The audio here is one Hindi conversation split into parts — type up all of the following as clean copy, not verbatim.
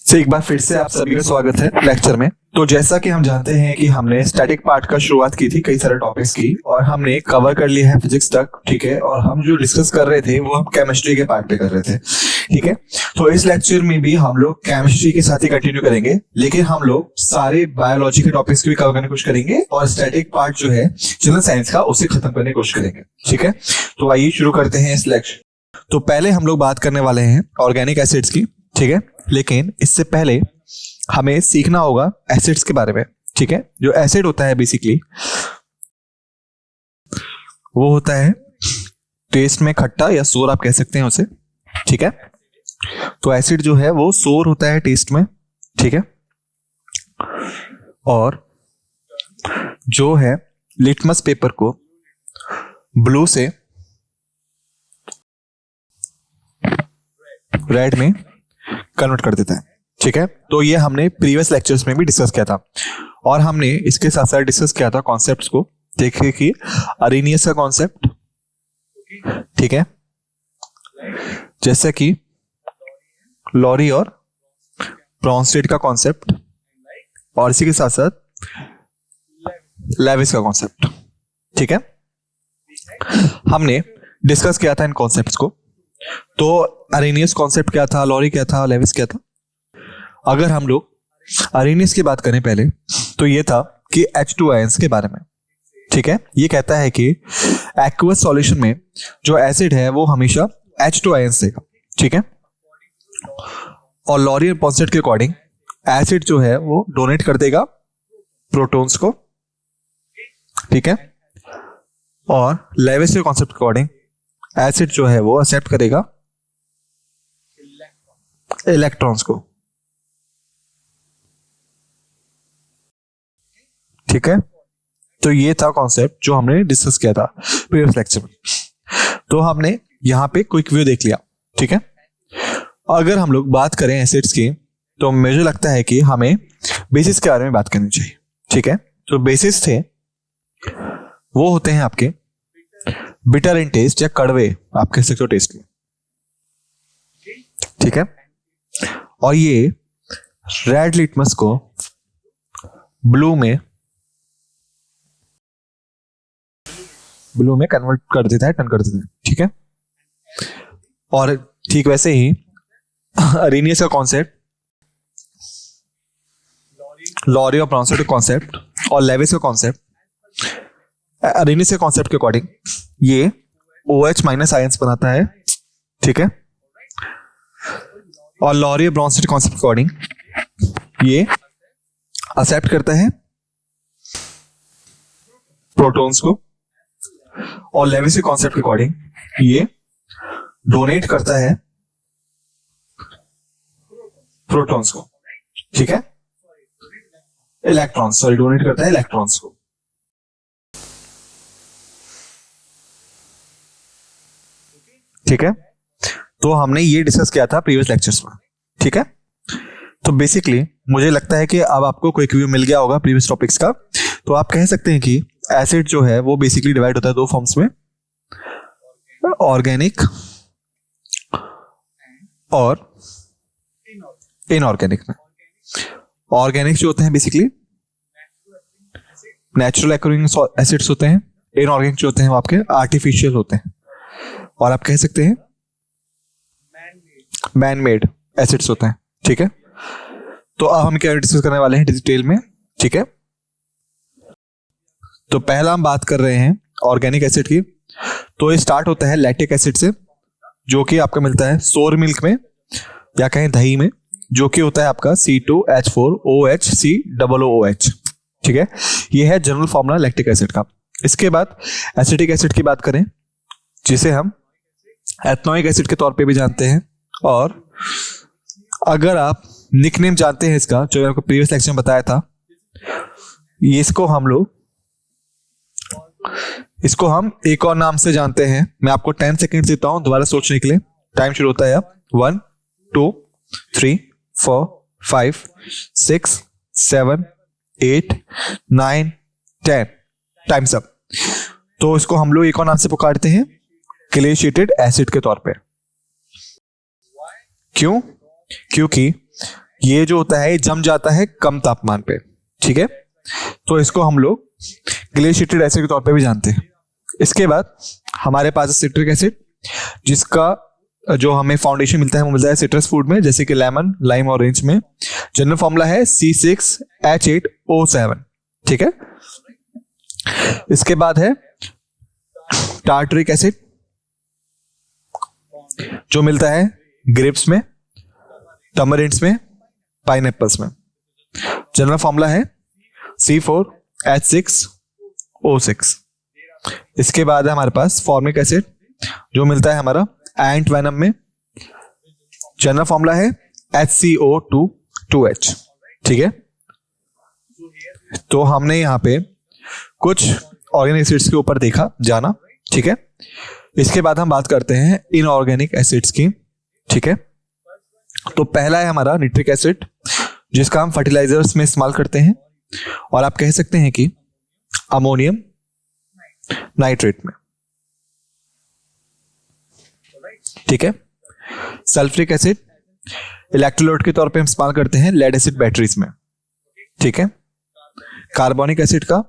से एक बार फिर से आप सभी का स्वागत है लेक्चर में। तो जैसा कि हम जानते हैं कि हमने स्टैटिक पार्ट का शुरुआत की थी कई सारे टॉपिक्स की और हमने कवर कर लिया है फिजिक्स तक, ठीक है। और हम जो डिस्कस कर रहे थे वो हम केमिस्ट्री के पार्ट पे कर रहे थे, ठीक है। तो इस लेक्चर में भी हम लोग केमिस्ट्री के साथ ही कंटिन्यू करेंगे, लेकिन हम लोग सारे बायोलॉजी के टॉपिक्स को भी कवर करने की कोशिश करेंगे और स्टैटिक पार्ट जो है जनरल साइंस का उसे खत्म करने की कोशिश करेंगे, ठीक है। तो आइए शुरू करते हैं इस लेक्चर। तो पहले हम लोग बात करने वाले हैं ऑर्गेनिक एसिड्स की, ठीक है। लेकिन इससे पहले हमें सीखना होगा एसिड्स के बारे में, ठीक है। जो एसिड होता है बेसिकली वो होता है टेस्ट में खट्टा या सोर आप कह सकते हैं उसे, ठीक है। तो एसिड जो है वो सोर होता है टेस्ट में, ठीक है। और जो है लिटमस पेपर को ब्लू से रेड में कन्वर्ट कर देता है, ठीक है। तो ये हमने प्रीवियस लेक्चर्स में भी डिस्कस किया था और हमने इसके साथ साथ डिस्कस किया था कॉन्सेप्ट्स को। देखिए कि अरेनियस का कॉन्सेप्ट, ठीक है, जैसे कि लॉरी और ब्रॉन्स्टेड का कॉन्सेप्ट और इसी के साथ साथ लेविस का कॉन्सेप्ट, ठीक है। हमने डिस्कस किया था इन कॉन्सेप्ट्स को। तो अरेनियस कॉन्सेप्ट क्या था, लॉरी क्या था, लेविस क्या था। अगर हम लोग अरेनियस की बात करें पहले तो ये था कि H2 आयंस के बारे में, ठीक है। ये कहता है कि एक्वस सॉल्यूशन में जो एसिड है वो हमेशा H2 आयंस देगा, ठीक है। और लॉरी और ब्रॉन्स्टेड के अकॉर्डिंग एसिड जो है वो डोनेट कर देगा प्रोटॉन्स को, ठीक है। और लेविस के कॉन्सेप्ट के अकॉर्डिंग एसिड जो है वो एक्सेप्ट करेगा इलेक्ट्रॉन्स को, ठीक है। तो ये था कॉन्सेप्ट जो हमने डिस्कस किया था प्रीवियस लेक्चर में। तो हमने यहां पे क्विक व्यू देख लिया, ठीक है। अगर हम लोग बात करें एसिड्स की तो मुझे लगता है कि हमें बेसिस के बारे में बात करनी चाहिए, ठीक है। तो बेसिस थे वो होते हैं आपके बिटर इन टेस्ट या कड़वे आप कह सकते हो टेस्ट में, ठीक है। और ये रेड लिटमस को ब्लू में कन्वर्ट कर देता है, टर्न कर देता है, ठीक है। और ठीक वैसे ही अरेनियस का कॉन्सेप्ट, लॉरी और ब्रॉन्स्टेड का कॉन्सेप्ट और लेविस का कॉन्सेप्ट, अरेनियस के कॉन्सेप्ट के अकॉर्डिंग ये OH माइनस आयंस बनाता है, ठीक है। और लॉरी और ब्रॉन्स्टेड कॉन्सेप्ट के अकॉर्डिंग ये एक्सेप्ट करता है प्रोटॉन्स को और लेविस के कॉन्सेप्ट के अकॉर्डिंग ये डोनेट करता है प्रोटॉन्स को, ठीक है। इलेक्ट्रॉन्स, सॉरी, डोनेट करता है इलेक्ट्रॉन्स को, ठीक है। तो हमने ये डिस्कस किया था प्रीवियस लेक्चर्स में, ठीक है। तो बेसिकली मुझे लगता है कि अब आपको क्विक व्यू मिल गया होगा प्रीवियस टॉपिक्स का। तो आप कह सकते हैं कि एसिड जो है वो बेसिकली डिवाइड होता है दो फॉर्म्स में, ऑर्गेनिक और इनऑर्गेनिक में। ऑर्गेनिक जो होते हैं बेसिकली नेचुरल एक्वायरिंग एसिड्स होते हैं, इनऑर्गेनिक जो होते हैं वो आपके आर्टिफिशियल होते हैं और आप कह सकते हैं मैन मेड एसिड्स होते हैं, ठीक है। तो अब हम क्या डिस्कस करने वाले हैं डिटेल में, ठीक है। तो पहला हम बात कर रहे हैं ऑर्गेनिक एसिड की। तो ये स्टार्ट होता है लैक्टिक एसिड से, जो कि आपका मिलता है सोर मिल्क में या कहें दही में, जो कि होता है आपका C2H4OHCOOH, ठीक है। ये है जनरल फॉर्मूला लैक्टिक एसिड का। इसके बाद एसिटिक एसिड की बात करें जिसे हम एथनोइक एसिड के तौर पे भी जानते हैं। और अगर आप निकनेम जानते हैं इसका, जो आपको प्रीवियस लेक्चर में बताया था, इसको हम एक और नाम से जानते हैं। मैं आपको 10 सेकेंड देता हूं दोबारा सोचने के लिए। टाइम शुरू होता है अब। 1 2 3 4 5 6 7 8 9 10 टाइम्स अप। तो इसको हम लोग एक और नाम से पुकारते हैं ग्लेशिएटेड एसिड के तौर पे। क्यों? क्योंकि ये जो होता है ये जम जाता है कम तापमान पे, ठीक है। तो इसको हम लोग ग्लेशिएटेड एसिड के तौर पे भी जानते हैं। इसके बाद हमारे पास है सिट्रिक एसिड, जिसका जो हमें फाउंडेशन मिलता है वो मिलता है सिट्रस फूड में, जैसे कि लेमन, लाइम, ऑरेंज में। जनरल फॉर्मूला है C6H8O7, ठीक है। इसके बाद है टार्टरिक एसिड, जो मिलता है ग्रेप्स में, टमरिंड्स में, पाइनएप्पल्स में। जनरल फॉर्मूला है C4H6O6। इसके बाद है हमारे पास फॉर्मिक एसिड, जो मिलता है हमारा एंट वेनम में। जनरल फॉर्मूला है HCO2H, ठीक है। तो हमने यहाँ पे कुछ ऑर्गेनिक एसिड्स के ऊपर देखा जाना, ठीक है। इसके बाद हम बात करते हैं इनऑर्गेनिक एसिड्स की, ठीक है। तो पहला है हमारा निट्रिक एसिड, जिसका हम फर्टिलाइजर्स में इस्तेमाल करते हैं, और आप कह सकते हैं कि अमोनियम नाइट्रेट में, ठीक है। सल्फ्रिक एसिड इलेक्ट्रोलाइट के तौर पे हम इस्तेमाल करते हैं लेड एसिड बैटरीज में, ठीक है। कार्बोनिक एसिड का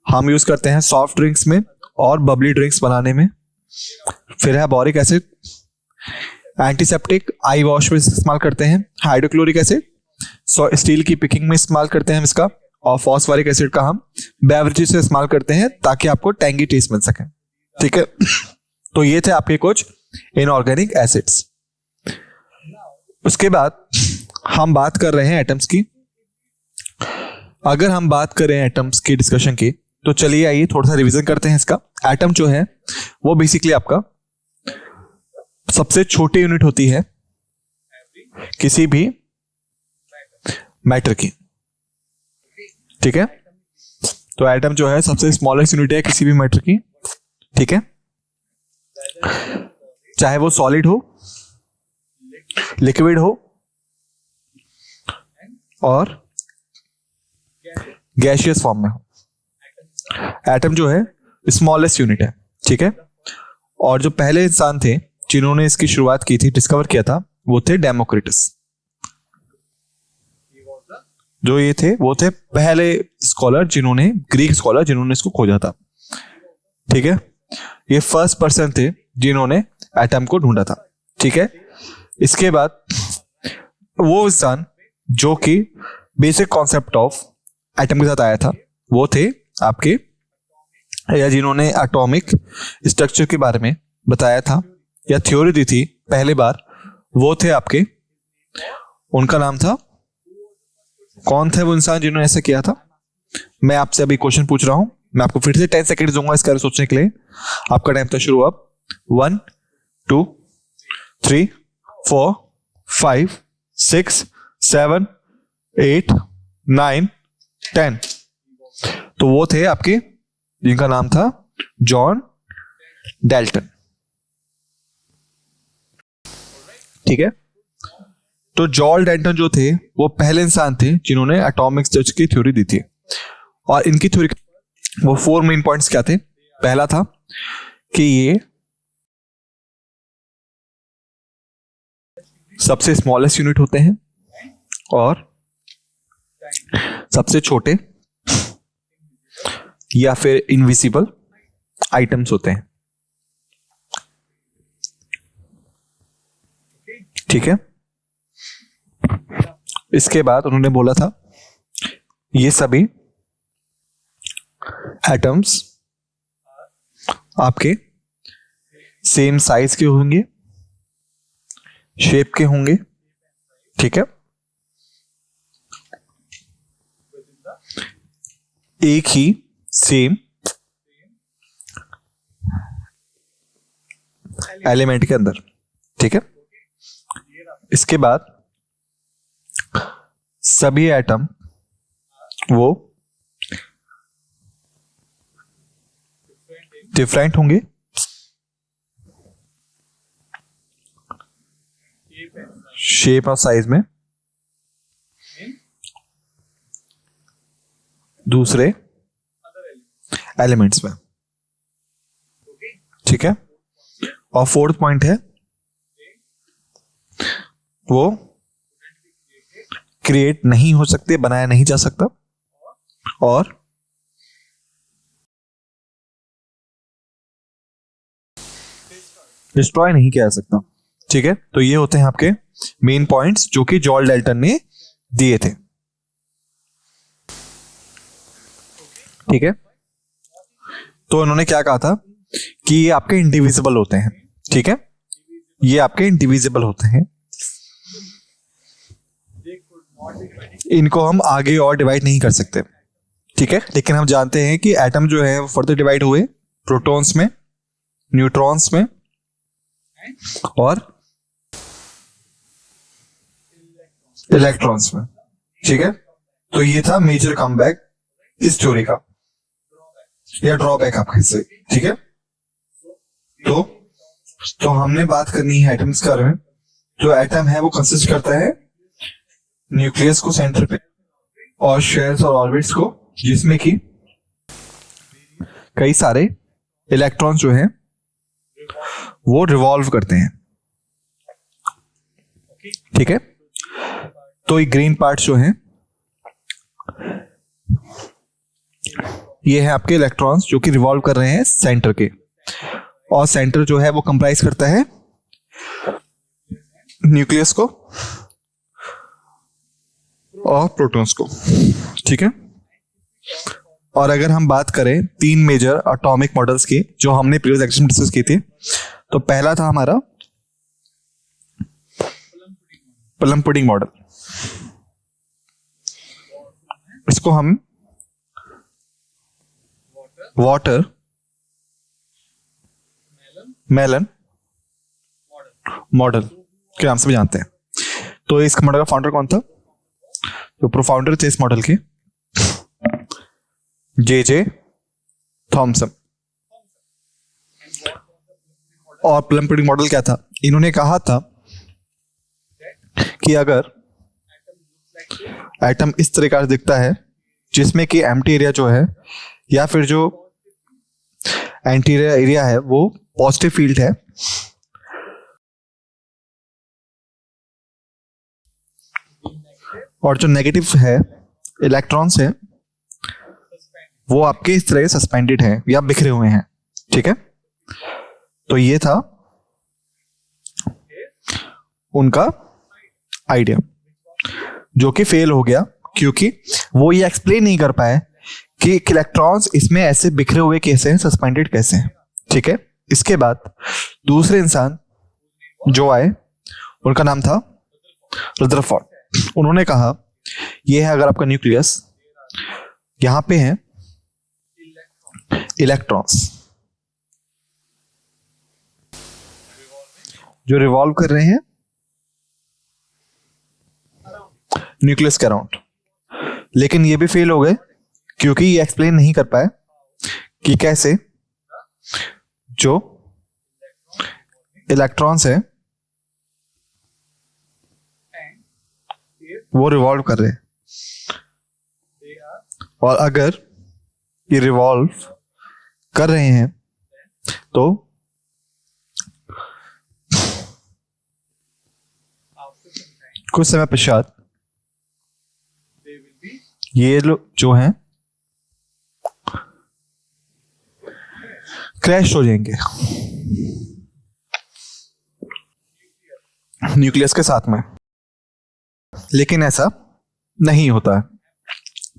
हम यूज करते हैं सॉफ्ट ड्रिंक्स में और बबली ड्रिंक्स बनाने में। फिर है बोरिक एसिड, एंटीसेप्टिक आई वॉश में इस्तेमाल करते हैं। हाइड्रोक्लोरिक एसिड स्टील की पिकिंग में इस्तेमाल करते हैं हम इसका। और फॉस्फोरिक एसिड का हम बेवरेजेस से इस्तेमाल करते हैं ताकि आपको टैंगी टेस्ट मिल सके, ठीक है। तो ये थे आपके कुछ इनऑर्गेनिक एसिड्स। उसके बाद हम बात कर रहे हैं एटम्स की। अगर हम बात करें एटम्स की डिस्कशन की, तो चलिए आइए थोड़ा सा रिवीजन करते हैं इसका। एटम जो है वो बेसिकली आपका सबसे छोटी यूनिट होती है किसी भी मैटर की, ठीक है। तो एटम जो है सबसे स्मॉलेस्ट यूनिट है किसी भी मैटर की, ठीक है। चाहे वो सॉलिड हो, लिक्विड हो और गैसियस फॉर्म में हो, एटम जो है स्मॉलेस्ट यूनिट है, ठीक है। और जो पहले इंसान थे जिन्होंने इसकी शुरुआत की थी, डिस्कवर किया था, वो थे डेमोक्रिटस। जो ये थे वो थे पहले स्कॉलर जिन्होंने, ग्रीक स्कॉलर जिन्होंने इसको खोजा था, ठीक है। ये फर्स्ट पर्सन थे जिन्होंने एटम को ढूंढा था, ठीक है। इसके बाद वो इंसान जो कि बेसिक कॉन्सेप्ट ऑफ एटम के साथ आया था, वो थे आपके, या जिन्होंने एटॉमिक स्ट्रक्चर के बारे में बताया था या थ्योरी दी थी पहली बार, वो थे आपके, उनका नाम था, कौन थे वो इंसान जिन्होंने ऐसा किया था। मैं आपसे अभी क्वेश्चन पूछ रहा हूं, मैं आपको फिर से 10 सेकेंड दूंगा इसका सोचने के लिए। आपका टाइम था शुरू अब। 1 2 3 4 5 6 7 8 9 10। तो वो थे आपके, जिनका नाम था जॉन डेल्टन, ठीक है। तो जॉन डेल्टन जो थे वो पहले इंसान थे जिन्होंने एटॉमिक स्ट्रक्चर की थ्योरी दी थी। और इनकी थ्योरी वो 4 मेन पॉइंट्स क्या थे। पहला था कि ये सबसे स्मॉलेस्ट यूनिट होते हैं और सबसे छोटे या फिर इनविजिबल आइटम्स होते हैं, ठीक है। इसके बाद उन्होंने बोला था ये सभी एटम्स आपके सेम साइज के होंगे, शेप के होंगे, ठीक है। एक ही सेम एलिमेंट के अंदर, ठीक है। इसके बाद सभी एटम वो डिफरेंट होंगे, शेप और साइज में, दूसरे एलिमेंट्स में, ठीक है। और फोर्थ पॉइंट है वो क्रिएट नहीं हो सकते, बनाया नहीं जा सकता, और डिस्ट्रॉय नहीं किया जा सकता। ठीक है, तो ये होते हैं आपके मेन पॉइंट्स जो कि जॉल डाल्टन ने दिए थे। ठीक है, तो उन्होंने क्या कहा था कि ये आपके इंडिविजिबल होते हैं। ठीक है, ये आपके इंडिविजिबल होते हैं, इनको हम आगे और डिवाइड नहीं कर सकते। ठीक है, लेकिन हम जानते हैं कि एटम जो है वो फर्दर डिवाइड हुए प्रोटॉन्स में, न्यूट्रॉन्स में और इलेक्ट्रॉन्स में। ठीक है, तो ये था मेजर कमबैक इस थ्योरी का, या ड्रॉबैक आप कह सकते। ठीक है, तो हमने बात करनी है एटम्स के बारे में। जो एटम है वो कंसिस्ट करता है न्यूक्लियस को सेंटर पे और शेल्स और ऑर्बिट्स को, जिसमें कि कई सारे इलेक्ट्रॉन्स जो हैं वो रिवॉल्व करते हैं। ठीक है, तो ये ग्रीन पार्ट जो हैं ये है आपके इलेक्ट्रॉन्स जो कि रिवॉल्व कर रहे हैं सेंटर के, और सेंटर जो है वो कंप्राइज करता है न्यूक्लियस को और प्रोटॉन्स को। ठीक है, और अगर हम बात करें तीन मेजर एटॉमिक मॉडल्स की जो हमने प्रीवियस लेक्चर में डिस्कस की थी, तो पहला था हमारा प्लम पुडिंग मॉडल। इसको हम वाटर मेलन मॉडल के नाम से भी जानते हैं। तो इस मॉडल का फाउंडर कौन था? जो प्रोफाउंडर थे इस मॉडल के, जे थॉमसन। और प्लम पुडिंग मॉडल क्या था? इन्होंने कहा था कि अगर एटम इस तरीके से दिखता है जिसमें कि एम्प्टी एरिया जो है या फिर जो एंटीरियर एरिया है वो पॉजिटिव फील्ड है, और जो नेगेटिव है इलेक्ट्रॉन्स है वो आपके इस तरह सस्पेंडेड हैं या बिखरे हुए हैं। ठीक है, तो ये था उनका आइडिया जो कि फेल हो गया, क्योंकि वो ये एक्सप्लेन नहीं कर पाए कि इलेक्ट्रॉन्स इसमें ऐसे बिखरे हुए कैसे हैं, सस्पेंडेड कैसे हैं। ठीक है, इसके बाद दूसरे इंसान जो आए उनका नाम था रदरफोर्ड। उन्होंने कहा ये है अगर आपका न्यूक्लियस, यहां पे है इलेक्ट्रॉन्स जो रिवॉल्व कर रहे हैं न्यूक्लियस के अराउंड, लेकिन ये भी फेल हो गए क्योंकि ये एक्सप्लेन नहीं कर पाए कि कैसे जो इलेक्ट्रॉन्स है वो रिवॉल्व कर रहे हैं, और अगर ये रिवॉल्व कर रहे हैं तो कुछ समय पश्चात ये लोग जो हैं क्रैश हो जाएंगे न्यूक्लियस के साथ में, लेकिन ऐसा नहीं होता है।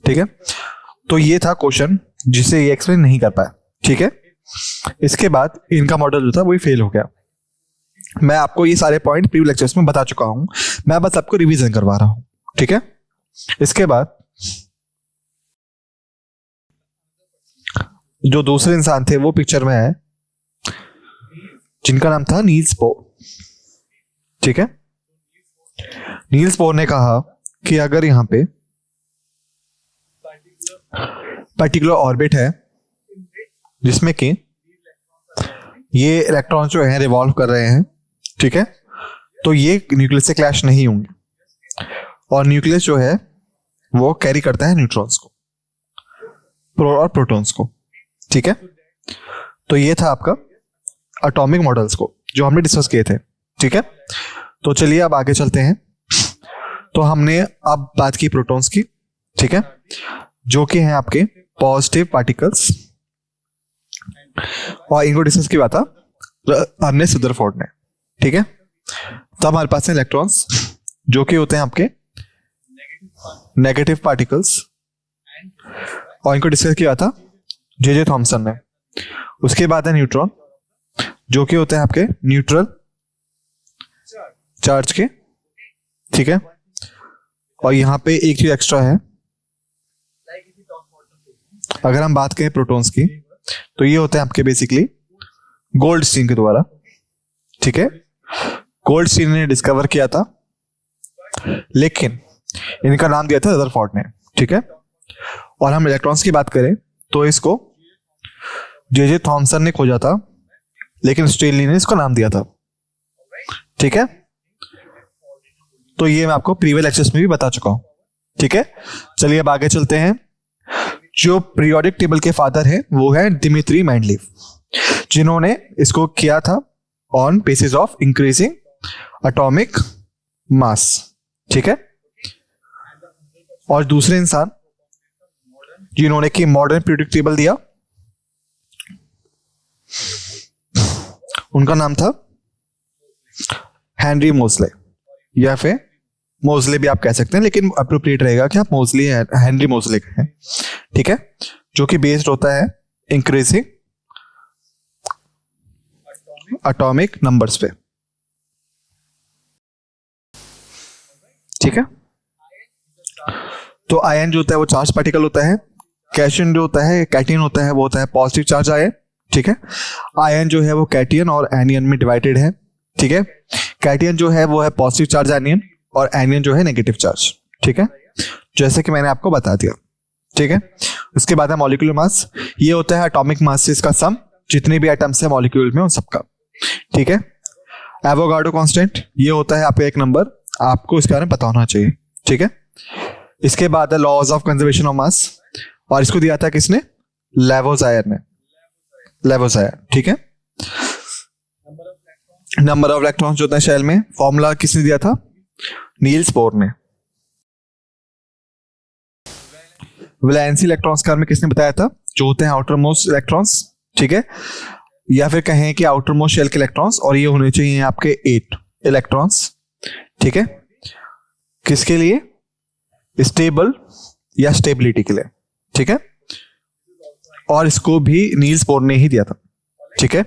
ठीक है, तो ये था क्वेश्चन जिसे ये एक्सप्लेन नहीं कर पाया। ठीक है, इसके बाद इनका मॉडल जो था वही फेल हो गया। मैं आपको ये सारे पॉइंट प्रीवियस लेक्चर्स में बता चुका हूं, मैं बस आपको रिवीजन करवा रहा हूं। ठीक है, इसके बाद जो दूसरे इंसान थे वो पिक्चर में है, जिनका नाम था नील्स बोर। ठीक है, नील्स बोर ने कहा कि अगर यहां पे पर्टिकुलर ऑर्बिट है जिसमें कि ये इलेक्ट्रॉन जो है रिवॉल्व कर रहे हैं, ठीक है, तो ये न्यूक्लियस से क्लैश नहीं होंगे, और न्यूक्लियस जो है वो कैरी करता है न्यूट्रॉन्स को और प्रोटॉन्स को। ठीक है, तो ये था आपका एटॉमिक मॉडल्स को जो हमने डिस्कस किए थे। ठीक है, तो चलिए अब आगे चलते हैं। तो हमने अब बात की प्रोटॉन्स की, ठीक है, जो कि हैं आपके पॉजिटिव पार्टिकल्स, और इनको डिस्कस किया था हमने रदरफोर्ड ने, ठीक है। तब हमारे पास है इलेक्ट्रॉन्स, जो कि होते हैं आपके नेगेटिव पार्टिकल्स, और इनको डिस्कस किया था जे थॉमसन ने। उसके बाद है न्यूट्रॉन, जो कि होते हैं आपके न्यूट्रल चार्ज के, ठीक है। और यहाँ पे एक चीज एक्स्ट्रा है, अगर हम बात करें प्रोटॉन्स की, तो ये होते हैं आपके बेसिकली गोल्डस्टीन के द्वारा, ठीक है। गोल्डस्टीन ने डिस्कवर किया था, लेकिन इनका नाम दिया था रदरफोर्ड ने, ठीक है। और हम इलेक्ट्रॉन्स की बात करें तो इसको जे थॉमसन ने खोजा था, लेकिन स्टेनली ने इसको नाम दिया था, ठीक है। तो ये मैं आपको प्रीवियस लेक्चर्स में भी बता चुका हूं, ठीक है। चलिए अब आगे चलते हैं। जो पीरियोडिक टेबल के फादर है वो है दिमित्री मेंडलीव, जिन्होंने इसको किया था on basis of increasing atomic mass, ठीक है। और दूसरे इंसान जिन्होंने की मॉडर्न पीरियोडिक टेबल दिया, उनका नाम था हेनरी मोजले, या फिर मोजले भी आप कह सकते हैं, लेकिन अप्रोप्रिएट रहेगा कि आप मोजले हेनरी मोजले हैं, ठीक है। जो कि बेस्ड होता है इंक्रीजिंग एटॉमिक नंबर्स पे, ठीक है। तो आयन जो होता है वो चार्ज पार्टिकल होता है, कैशन जो होता है, कैटियन होता है, वो होता है पॉजिटिव चार्ज आयन, ठीक है। आयन जो है वो कैटियन और एनियन में डिवाइडेड है, ठीक है। कैटियन जो है वो है पॉजिटिव चार्ज एनियन, और एनियन जो है नेगेटिव चार्ज, ठीक है, जैसे कि मैंने आपको बता दिया, ठीक है। उसके बाद है मॉलिक्यूलर मास, ये होता है एटॉमिक मासेस का सम, जितने भी एटम्स है मॉलिक्यूल में उन सबका, ठीक है। एवोगाड्रो कांस्टेंट, ये होता है आपका एक नंबर, आपको इसके बारे में पता होना चाहिए, ठीक है। इसके बाद है laws of conservation of mass, और इसको दिया था किसने? लेवोजायर ने, लेवोजायर, ठीक है। नंबर ऑफ इलेक्ट्रॉन्स जो होता है शेल में, फॉर्मूला किसने दिया था? नील्स बोर ने। वैलेंसी इलेक्ट्रॉन्स के बारे में किसने बताया था? जो होते हैं आउटर मोस्ट इलेक्ट्रॉन्स, ठीक है, या फिर कहें कि आउटर मोस्ट शेल के इलेक्ट्रॉन्स, और ये होने चाहिए आपके 8 इलेक्ट्रॉन्स, ठीक है। किसके लिए? स्टेबल या स्टेबिलिटी के लिए, ठीक है। और इसको भी नील्स बोर ने ही दिया था, ठीक है।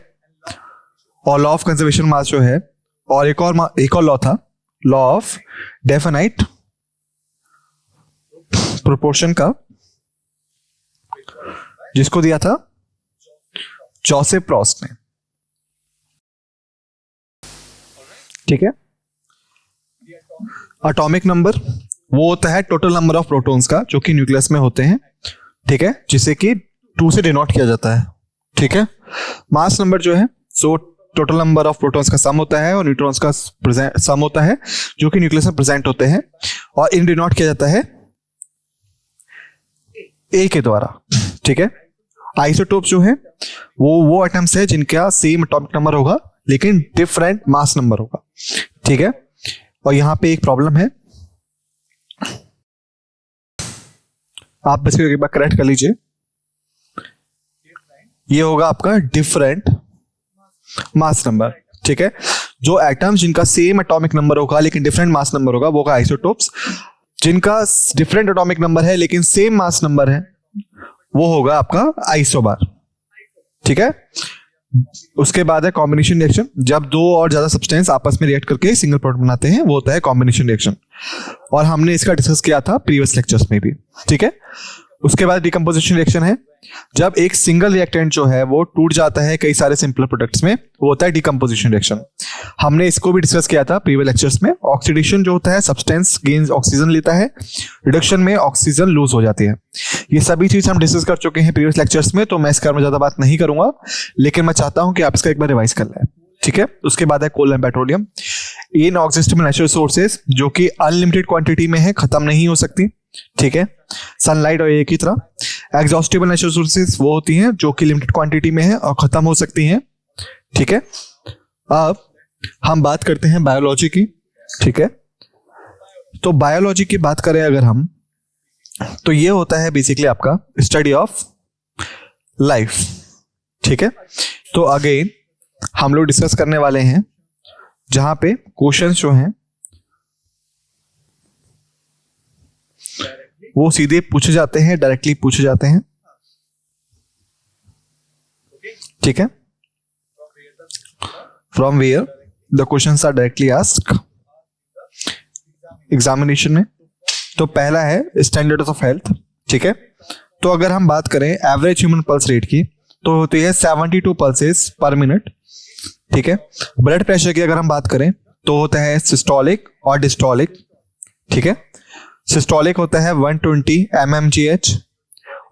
और लॉ ऑफ कंजर्वेशन मास जो है, और एक और लॉ था, लॉ ऑफ डेफिनाइट प्रोपोर्शन का, जिसको दिया था जोसेफ प्रॉस्ट ने, ठीक है। एटॉमिक नंबर वो होता है टोटल नंबर ऑफ प्रोटॉन्स का जो कि न्यूक्लियस में होते हैं, ठीक है, जिसे कि 2 से डिनोट किया जाता है, ठीक है। मास नंबर जो है so total number of protons का सम होता है और न्यूट्रॉन्स का सम होता है, जो कि न्यूक्लियस में प्रेजेंट होते हैं, और इन डिनोट किया जाता है ए के द्वारा, ठीक है। आइसोटोप जो है वो एटम्स है जिनका सेम एटॉमिक नंबर होगा लेकिन डिफरेंट मास नंबर होगा, ठीक है। और यहां पे एक प्रॉब्लम है, आप बस एक बार करेक्ट कर लीजिए, ये होगा आपका डिफरेंट मास नंबर, ठीक है। जो एटम्स जिनका सेम एटॉमिक नंबर होगा लेकिन डिफरेंट मास नंबर होगा वो होगा आइसोटोप्स, जिनका डिफरेंट एटॉमिक नंबर है लेकिन सेम मास नंबर है वो होगा आपका आइसोबार, ठीक है। उसके बाद है कॉम्बिनेशन रिएक्शन, जब 2 और ज्यादा सब्सटेंस आपस में रिएक्ट करके सिंगल प्रोडक्ट बनाते हैं वो होता है कॉम्बिनेशन रिएक्शन, और हमने इसका डिस्कस किया था प्रीवियस लेक्चर्स में भी, ठीक है। उसके बाद डिकम्पोजिशन रिएक्शन है, जब एक सिंगल रिएक्टेंट जो है वो टूट जाता है कई सारे सिंपलर प्रोडक्ट्स में, वो होता है डिकम्पोजिशन रिएक्शन। हमने इसको भी डिस्कस किया था प्रीवियस लेक्चर्स में। ऑक्सीडेशन जो होता है सब्सटेंस गेन्स ऑक्सीजन लेता है, रिडक्शन में ऑक्सीजन लूज हो जाती है। ये सभी चीज हम डिस्कस कर चुके हैं प्रीवियस लेक्चर्स में, तो मैं इसके बारे में ज्यादा बात नहीं करूंगा, लेकिन मैं चाहता हूं कि आप इसका एक बार रिवाइज कर लें, ठीक है। उसके बाद है कोल एंड पेट्रोलियम, इनएग्जिस्टेबल नेचुरल सोर्सेज जो कि अनलिमिटेड क्वांटिटी में है, खत्म नहीं हो सकती, ठीक है। सनलाइट और एयर की तरह एग्जॉस्टेबल नेचुरल सोर्सेज वो होती हैं जो कि लिमिटेड क्वांटिटी में है और खत्म हो सकती हैं, ठीक है। अब हम बात करते हैं बायोलॉजी की, ठीक है। तो बायोलॉजी की बात करें अगर हम, तो ये होता है बेसिकली आपका स्टडी ऑफ लाइफ। ठीक है, तो अगेन हम लोग डिस्कस करने वाले हैं जहां पे क्वेश्चंस जो हैं वो सीधे पूछे जाते हैं, डायरेक्टली पूछे जाते हैं। ठीक है, from where the questions are directly asked examination में। तो पहला है स्टैंडर्ड्स ऑफ हेल्थ। ठीक है, तो अगर हम बात करें एवरेज ह्यूमन पल्स रेट की तो होती है 72 पल्सेस पर मिनट। ठीक है, ब्लड प्रेशर की अगर हम बात करें तो होता है सिस्टोलिक और डिस्टोलिक। ठीक है, सिस्टोलिक होता है 120 mmGH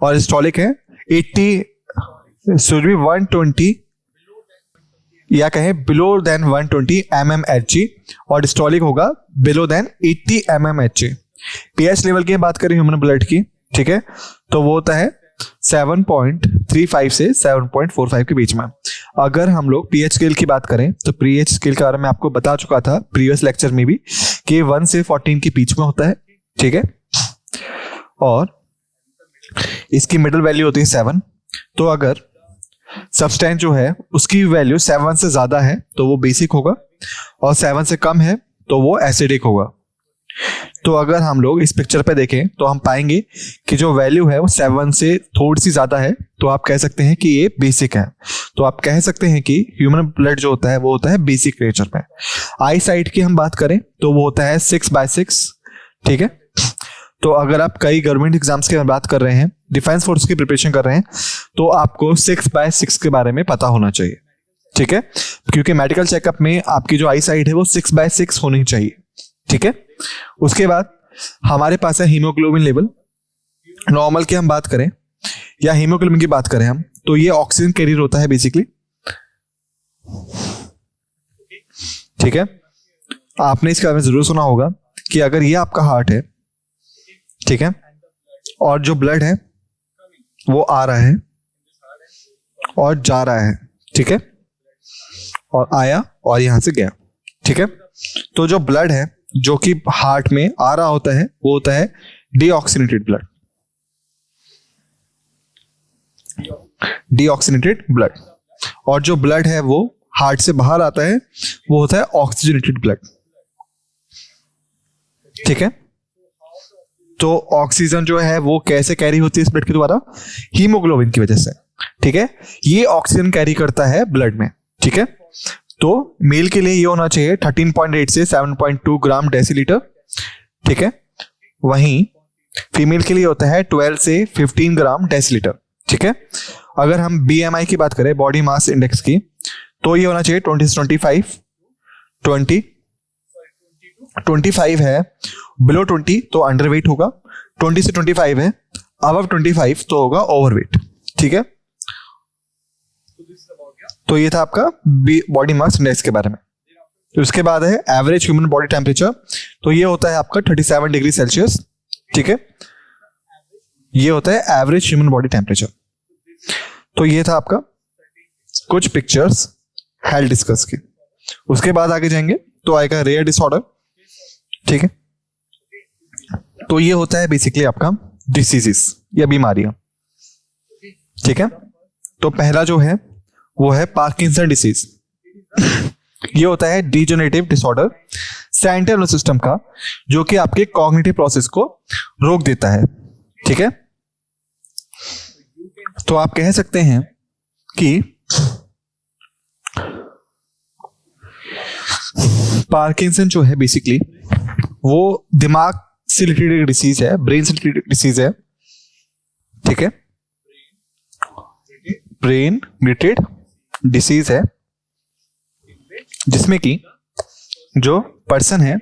और डिस्टोलिक है 120 या कहें बिलो देन 120 mmHg और डिस्टोलिक होगा below than 80 mmHg। PH level की बात करें ह्यूमन ब्लड की, ठीक है, तो वो होता है 7.35 से 7.45 के बीच में। अगर हम लोग पीएच स्केल की बात करें तो पीएच स्केल के बारे में आपको बता चुका था प्रीवियस लेक्चर में भी कि 1 से 14 के बीच में होता है। ठीक है, और इसकी मिडिल वैल्यू होती है 7। तो अगर सब्सटेंस जो है उसकी वैल्यू 7 से ज्यादा है तो वो बेसिक होगा और 7 से कम है तो वो एसिडिक होगा। तो अगर हम लोग इस पिक्चर पे देखें तो हम पाएंगे कि जो वैल्यू है वो 7 से थोड़ी सी ज्यादा है, तो आप कह सकते हैं कि ये बेसिक है। तो आप कह सकते हैं कि ह्यूमन ब्लड जो होता है वो होता है बेसिक नेचर में। आई साइट की हम बात करें तो वो होता है 6/6। ठीक है, तो अगर आप कई गवर्नमेंट एग्जाम्स की बात कर रहे हैं, डिफेंस फोर्स की प्रिपरेशन कर रहे हैं, तो आपको 6/6 के बारे में पता होना चाहिए। ठीक है, क्योंकि मेडिकल चेकअप में आपकी जो आई साइट है वो 6/6 होनी चाहिए। ठीक है, उसके बाद हमारे पास है हीमोग्लोबिन लेवल। नॉर्मल की हम बात करें या हीमोग्लोबिन की बात करें हम, तो ये ऑक्सीजन कैरियर होता है बेसिकली। ठीक है, आपने इसके बारे में जरूर सुना होगा कि अगर ये आपका हार्ट है, ठीक है, और जो ब्लड है वो आ रहा है और जा रहा है, ठीक है, और आया और यहां से गया। ठीक है, तो जो ब्लड है जो कि हार्ट में आ रहा होता है वो होता है डीऑक्सीनेटेड ब्लड। डीऑक्सीनेटेड ब्लड, और जो ब्लड है वो हार्ट से बाहर आता है वो होता है ऑक्सीजनेटेड ब्लड। ठीक है, तो ऑक्सीजन जो है वो कैसे कैरी होती है इस ब्लड के द्वारा? हीमोग्लोबिन की वजह से। ठीक है, ये ऑक्सीजन कैरी करता है ब्लड में। ठीक है, तो मेल के लिए ये होना चाहिए 13.8 से 7.2 ग्राम डेसीलीटर। ठीक है, वहीं फीमेल के लिए होता है 12 से 15 ग्राम डेसीलीटर। ठीक है, अगर हम बीएमआई की बात करें, बॉडी मास इंडेक्स की, तो ये होना चाहिए 20 से 25। 25 है, बिलो 20 तो अंडरवेट होगा, 20 से 25 है, अबव 25 तो होगा ओवरवेट। ठीक है, तो ये था आपका बॉडी मास इंडेक्स के बारे में। तो उसके बाद है एवरेज ह्यूमन बॉडी टेम्परेचर, तो ये होता है आपका 37 डिग्री सेल्सियस। ठीक है, ये होता है एवरेज ह्यूमन बॉडी टेम्परेचर। तो ये था आपका कुछ पिक्चर्स हेल्थ डिस्कस की। उसके बाद आगे जाएंगे तो आएगा रेयर डिसऑर्डर। ठीक है, तो ये होता है बेसिकली आपका डिसीजेस या बीमारियां। ठीक है, तो पहला जो है वो है पार्किंसन डिसीज। ये होता है degenerative disorder central nervous system का, जो कि आपके कॉग्निटिव प्रोसेस को रोक देता है। ठीक है, तो आप कह सकते हैं कि पार्किंसन जो है बेसिकली वो दिमाग से रिलेटेड डिसीज है, ब्रेन से रिलेटेड डिसीज है। ठीक है, ब्रेन रिलेटेड डिसीज है जिसमें कि जो पर्सन है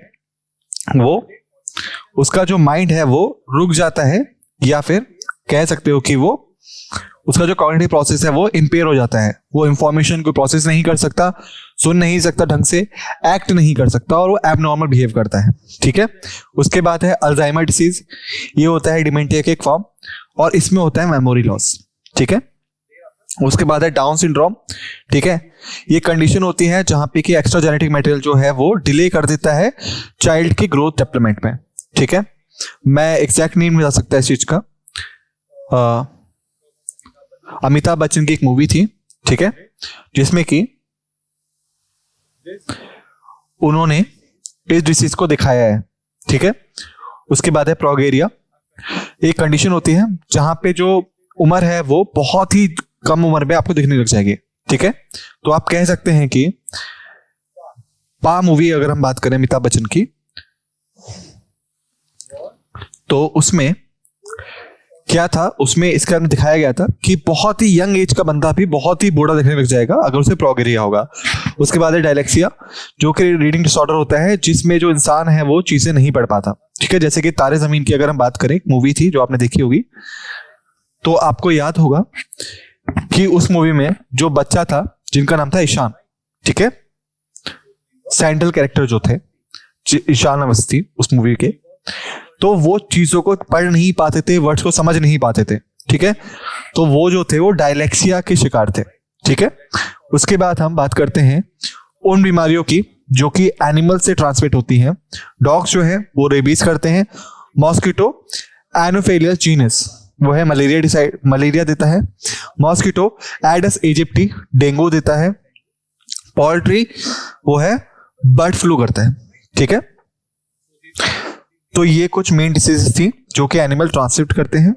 वो उसका जो माइंड है वो रुक जाता है, या फिर कह सकते हो कि वो उसका जो कॉग्निटिव प्रोसेस है वो इंपेयर हो जाता है। वो इंफॉर्मेशन को प्रोसेस नहीं कर सकता, सुन नहीं सकता ढंग से, एक्ट नहीं कर सकता और वो एबनॉर्मल बिहेव करता है। ठीक है, उसके बाद है अल्जाइमर डिसीज। ये होता है डिमेंटिया के एक फॉर्म और इसमें होता है मेमोरी लॉस। ठीक है, उसके बाद है डाउन सिंड्रोम। ठीक है, ये कंडीशन होती है जहां पे कि एक्स्ट्रा जेनेटिक मटेरियल जो है वो डिले कर देता है चाइल्ड की ग्रोथ डेवलपमेंट में। ठीक है, मैं एग्जैक्ट नेम नहीं बता सकता इस चीज का। अमिताभ बच्चन की एक मूवी थी, ठीक है, जिसमें कि उन्होंने इस डिसीज को दिखाया है, ठीक है। उसके बाद है प्रोगेरिया। एक कंडीशन होती है जहां पे जो उम्र है वो बहुत ही कम उम्र में आपको दिखने लग जाएगी, ठीक है। तो आप कह सकते हैं कि पा मूवी अगर हम बात करें अमिताभ बच्चन की, तो उसमें क्या था, उसमें इसके बारे में दिखाया गया था कि बहुत ही यंग एज का बंदा भी बहुत ही बूढ़ा दिखने लग जाएगा अगर उसे प्रोगेरिया होगा। उसके बाद है डायलेक्सिया, जो कि रीडिंग डिसऑर्डर होता है जिसमें जो इंसान है वो चीजें नहीं पढ़ पाता, ठीक है। जैसे कि तारे जमीन की अगर हम बात करें, एक मूवी थी जो आपने देखी होगी, तो आपको याद होगा कि उस मूवी में जो बच्चा था जिनका नाम था ईशान, ठीक है, सैंडल कैरेक्टर जो थे ईशान अवस्थी उस मूवी के, तो वो चीजों को पढ़ नहीं पाते थे, वर्ड्स को समझ नहीं पाते थे, ठीक है। तो वो जो थे वो डायलेक्सिया के शिकार थे, ठीक है। उसके बाद हम बात करते हैं उन बीमारियों की जो कि एनिमल से ट्रांसमिट होती हैं। डॉग्स जो है वो रेबीज करते हैं, मॉस्किटो एनोफेलियस जीनस वो है मलेरिया देता है, मॉस्किटो एडस इजिप्टी डेंगू देता है, पोल्ट्री वो है बर्ड फ्लू करता है, ठीक है। तो ये कुछ मेन डिसीजेस थी जो कि एनिमल ट्रांसमिट करते हैं।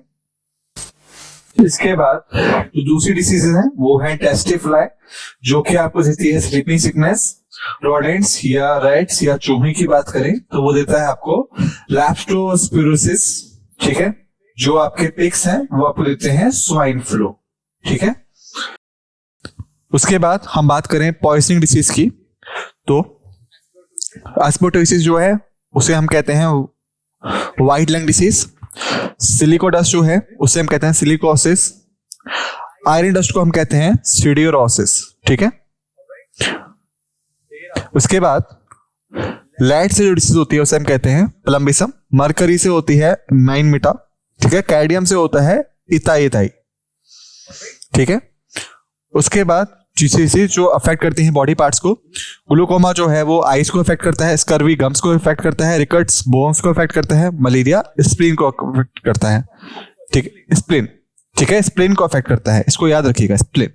इसके बाद जो दूसरी डिसीजेस हैं वो है टेस्टिफ्लाई, जो कि आपको देती है स्लीपिंग सिकनेस। रोडेंट्स या रैट्स या चूहे की बात करें तो वो देता है आपको लैप्टोस्पिरोसिस, ठीक है। जो आपके पिग्स हैं वो आपको देते हैं स्वाइन फ्लू, ठीक है। उसके बाद हम बात करें पॉइजनिंग डिसीज की, तो एस्बेस्टोसिस जो है उसे हम कहते हैं व्हाइट लंग डिसीज। सिलिकोडस्ट जो है उसे हम कहते हैं सिलिकोसिस। आयरन डस्ट को हम कहते हैं सीडियोरोसिस, ठीक है। उसके बाद लेड से जो डिसीज होती है उसे हम कहते हैं प्लम्बिसम। मरकरी से होती है माइनमिटा, ठीक है। कैडियम से होता है इथाई, ठीक है। उसके बाद डिसीज जो अफेक्ट करती हैं बॉडी पार्ट्स को, ग्लूकोमा जो है वो आइज को अफेक्ट करता है, स्कर्वी गम्स को अफेक्ट करता है, रिकट्स बोन्स को अफेक्ट करता है, मलेरिया स्प्लीन को अफेक्ट करता है, ठीक है। स्प्लीन, ठीक है, स्प्लीन को अफेक्ट करता है, इसको याद रखिएगा, स्प्लीन।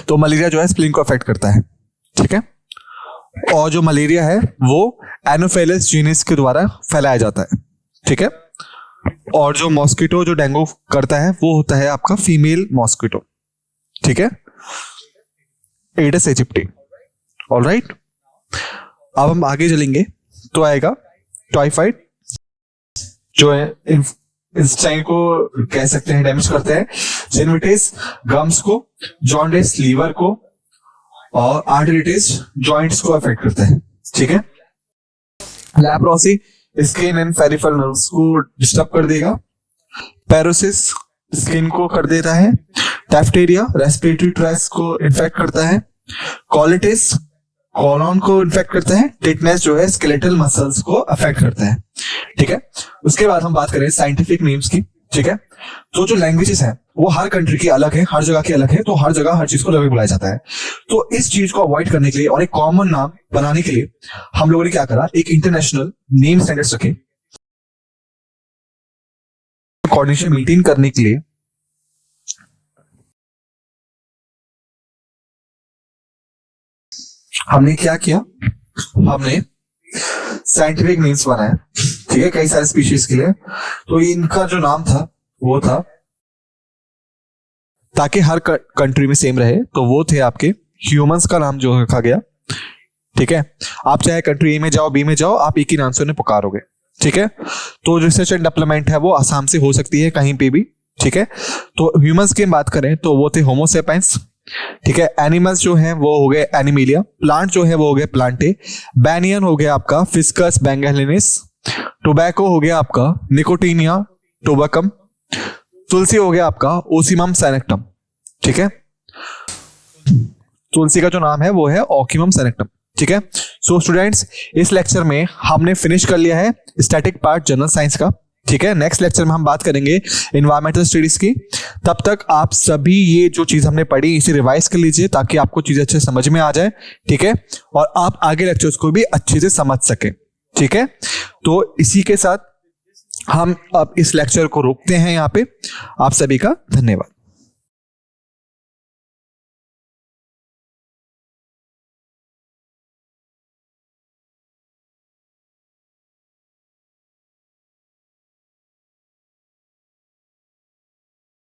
तो मलेरिया जो है स्प्लीन को अफेक्ट करता है, ठीक है। और जो मलेरिया है वो एनोफेलिस जीनस के द्वारा फैलाया जाता है, ठीक है। और जो मॉस्किटो जो डेंगू करता है वो होता है आपका फीमेल मॉस्किटो, ठीक है, एडिस इजिप्टी। ऑलराइट, अब हम आगे चलेंगे तो आएगा टाइफाइड, जो है इंस्टाइन को कह सकते हैं डैमेज करता है, जिनविटिस गम्स को, जॉन्डिस लीवर को, और आर्थराइटिस जॉइंट्स को अफेक्ट करता है, ठीक है। Leprosy skin and peripheral nerves को डिस्टर्ब कर देगा। पैरोसिस स्किन को कर देता है। डिप्थीरिया रेस्पिरेटरी ट्रैक्ट को इन्फेक्ट करता है। कोलिटिस कॉलोन को इन्फेक्ट करता है। टिटनेस जो है स्केलेटल मसल्स को अफेक्ट करता है, ठीक है। उसके बाद हम बात करें साइंटिफिक नेम्स की, ठीक है। तो जो लैंग्वेजेस हैं वो हर कंट्री की अलग है, हर जगह की अलग है, तो हर जगह हर चीज को अलग बुलाया जाता है। तो इस चीज को अवॉइड करने के लिए और एक कॉमन नाम बनाने के लिए हम लोगों ने क्या करा, एक इंटरनेशनल नेम स्टैंडर्ड्स रखे। कोऑर्डिनेशन मेंटेन करने के लिए हमने क्या किया, हमने साइंटिफिक नेम्स बनाए, ठीक है, कई सारे स्पीशीज के लिए। तो इनका जो नाम था वो था, ताकि हर कंट्री में सेम रहे, तो वो थे आपके ह्यूमंस का नाम जो रखा गया, ठीक है। आप चाहे कंट्री ए में जाओ बी में जाओ, आप एक ही नाम से उन्हें पुकारोगे, ठीक है। तो रिसर्च एंड डेवलपमेंट है वो आसाम से हो सकती है कहीं पे भी, ठीक है। तो ह्यूमंस की बात करें तो वो थे होमो सेपियंस, ठीक है। एनिमल्स जो हैं वो हो गए एनिमिलिया। प्लांट जो है वो हो गए प्लांटे। बैनियन हो गया आपका फिस्कस बेंगलिनिस। टोबैको हो गया आपका निकोटीनिया टोबैकम। तुलसी हो गया आपका ओसिमम सेनेक्टम, ठीक है। तुलसी का जो नाम है वो है ओकिमम सेनेक्टम, ठीक है। सो स्टूडेंट्स, इस लेक्चर में हमने फिनिश कर लिया है स्टैटिक पार्ट जनरल साइंस का, ठीक है। नेक्स्ट लेक्चर में हम बात करेंगे एनवायरमेंटल स्टडीज की। तब तक आप सभी ये जो चीज हमने पढ़ी इसे रिवाइज कर लीजिए ताकि आपको चीजें अच्छे समझ में आ जाए, ठीक है, और आप आगे लेक्चर्स को भी अच्छे से समझ सके, ठीक है। तो इसी के साथ हम अब इस लेक्चर को रोकते हैं यहाँ पे। आप सभी का धन्यवाद।